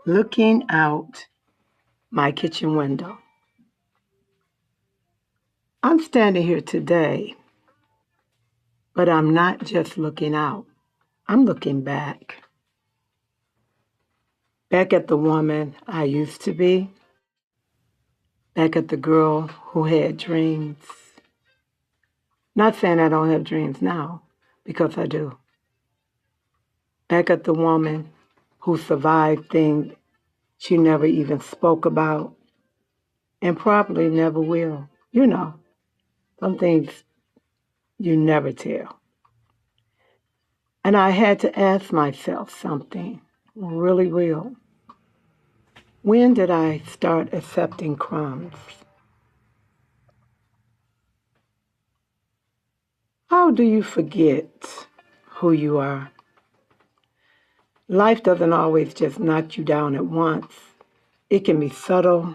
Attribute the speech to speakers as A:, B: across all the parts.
A: looking out my kitchen window. I'm standing here today, but I'm not just looking out. I'm looking back. Back at the woman I used to be. Back at the girl who had dreams. Not saying I don't have dreams now, because I do. Back at the woman who survived things she never even spoke about and probably never will. You know, some things you never tell. And I had to ask myself something really real. When did I start accepting crumbs? How do you forget who you are? Life doesn't always just knock you down at once. It can be subtle.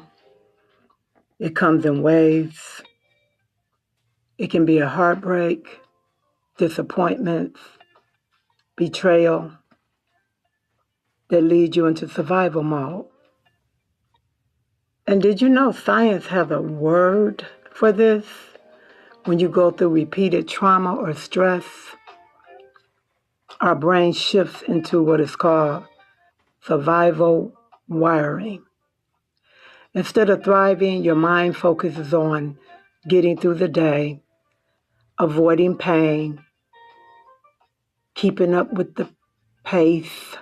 A: It comes in waves. It can be a heartbreak, disappointment, betrayal that lead you into survival mode. And did you know science has a word for this? When you go through repeated trauma or stress, our brain shifts into what is called survival wiring. Instead of thriving, your mind focuses on getting through the day, avoiding pain, keeping up with the pace,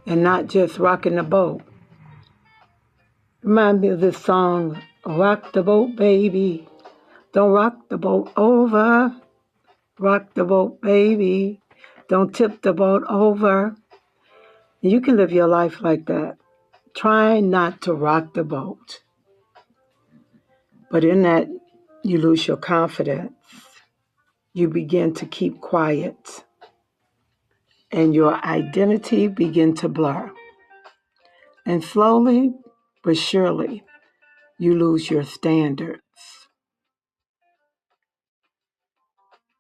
A: and not just rocking the boat. Remind me of this song, Rock the Boat, Baby. Don't rock the boat over. Rock the boat, baby. Don't tip the boat over. You can live your life like that. Try not to rock the boat. But in that, you lose your confidence. You begin to keep quiet. And your identity begin to blur. And slowly but surely, you lose your standards.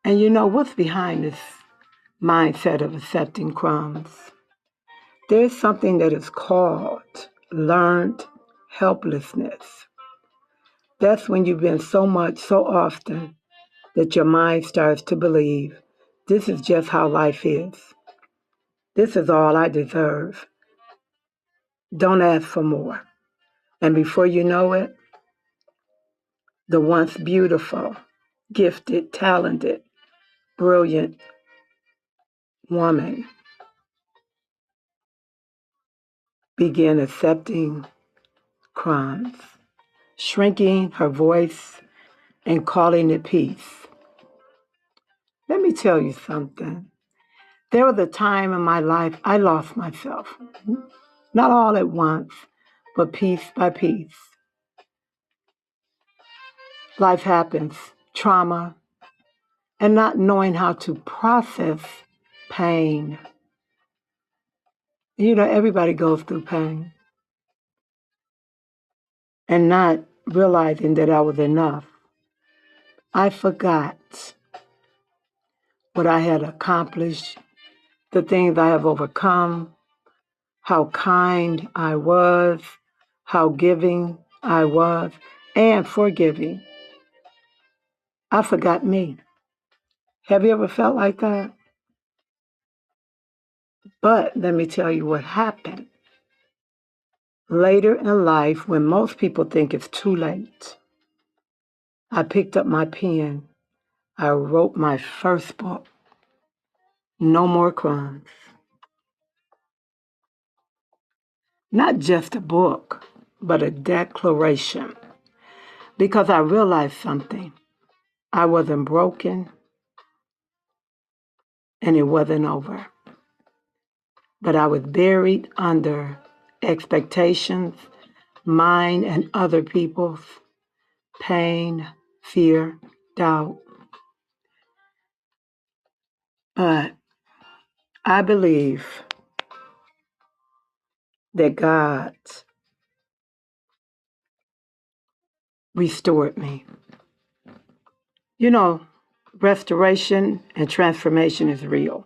A: And you know what's behind this mindset of accepting crumbs? There's something that is called learned helplessness. That's when you've been so much, so often, that your mind starts to believe this is just how life is. This is all I deserve. Don't ask for more. And before you know it, the once beautiful, gifted, talented, brilliant woman began accepting crumbs, shrinking her voice and calling it peace. Let me tell you something. There was a time in my life I lost myself. Not all at once, but piece by piece. Life happens, trauma, and not knowing how to process pain. You know, everybody goes through pain. And not realizing that I was enough. I forgot what I had accomplished, the things I have overcome, how kind I was, how giving I was, and forgiving. I forgot me. Have you ever felt like that? But let me tell you what happened. Later in life, when most people think it's too late, I picked up my pen. I wrote my first book, No More Crumbs. Not just a book, but a declaration. Because I realized something. I wasn't broken and it wasn't over. But I was buried under expectations, mine and other people's, pain, fear, doubt. But I believe that God restored me. You know, restoration and transformation is real.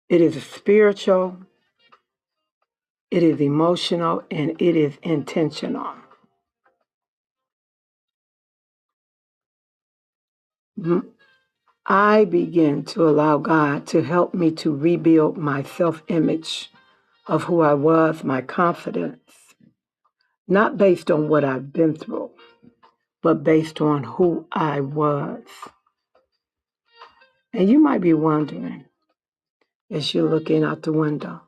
A: It is spiritual, it is emotional, and it is intentional. I begin to allow God to help me to rebuild my self image of who I was, my confidence, not based on what I've been through, but based on who I was. And you might be wondering as you're looking out the window,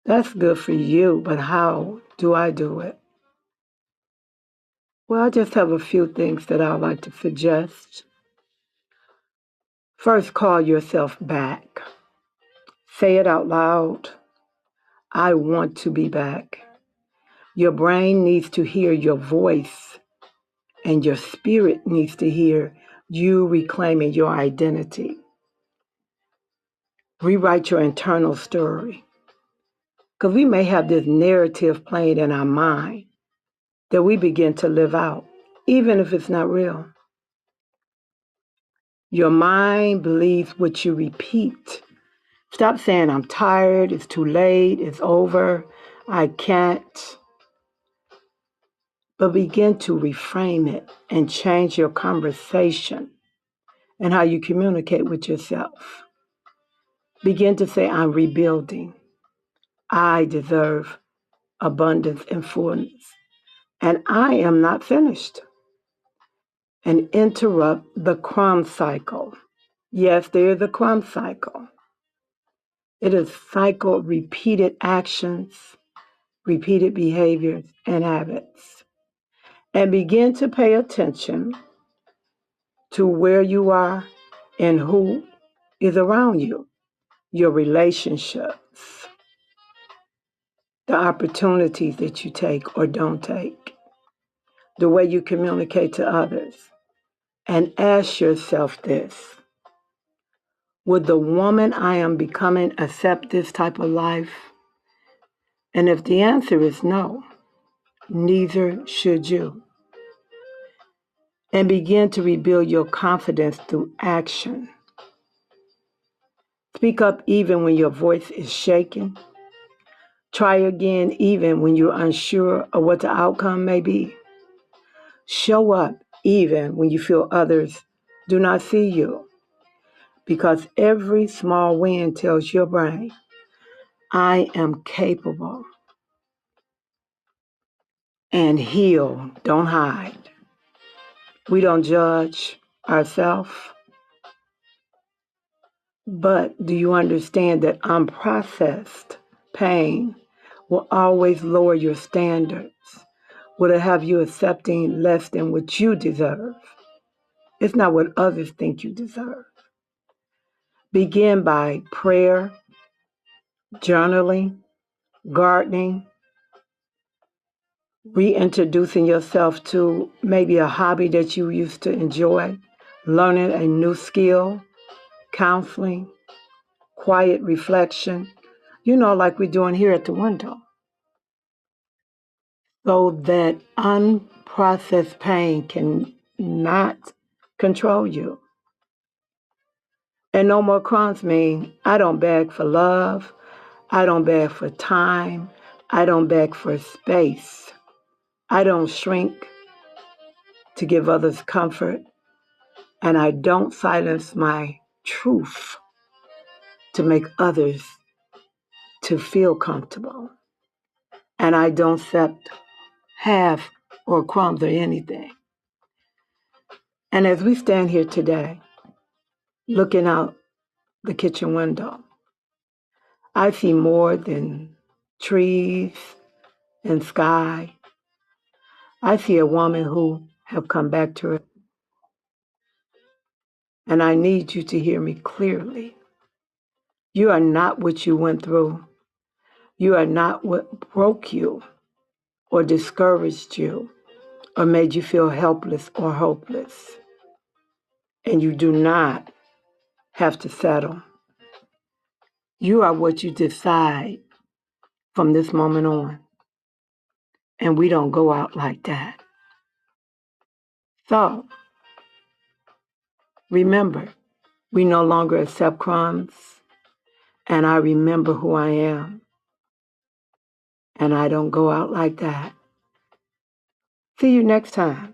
A: that's good for you, but how do I do it? Well, I just have a few things that I'd like to suggest. First, call yourself back. Say it out loud. I want to be back. Your brain needs to hear your voice, and your spirit needs to hear you reclaiming your identity. Rewrite your internal story. Because we may have this narrative playing in our mind that we begin to live out, even if it's not real. Your mind believes what you repeat. Stop saying, I'm tired, it's too late, it's over, I can't. But begin to reframe it and change your conversation and how you communicate with yourself. Begin to say, I'm rebuilding. I deserve abundance and fullness. And I am not finished. And interrupt the crumb cycle. Yes, there is a crumb cycle. It is cycle repeated actions, repeated behaviors, and habits. And begin to pay attention to where you are and who is around you, your relationships, the opportunities that you take or don't take, the way you communicate to others. And ask yourself this: would the woman I am becoming accept this type of life? And if the answer is no, neither should you. And begin to rebuild your confidence through action. Speak up even when your voice is shaking. Try again even when you're unsure of what the outcome may be. Show up even when you feel others do not see you. Because every small win tells your brain, I am capable. And heal, don't hide. We don't judge ourselves. But do you understand that unprocessed pain will always lower your standards? Will it have you accepting less than what you deserve? It's not what others think you deserve. Begin by prayer, journaling, gardening, reintroducing yourself to maybe a hobby that you used to enjoy, learning a new skill, counseling, quiet reflection, like we're doing here at the window, so that unprocessed pain can not control you. And no more crumbs mean I don't beg for love, I don't beg for time, I don't beg for space, I don't shrink to give others comfort, and I don't silence my truth to make others to feel comfortable. And I don't accept half or crumbs or anything. And as we stand here today, looking out the kitchen window, I see more than trees and sky. I see a woman who have come back to her. And I need you to hear me clearly. You are not what you went through. You are not what broke you or discouraged you or made you feel helpless or hopeless. And you do not have to settle. You are what you decide from this moment on. And we don't go out like that. So, remember, we no longer accept crumbs, and I remember who I am. and I don't go out like that. See you next time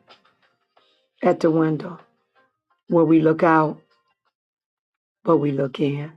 A: at the window where we look out, but we look in.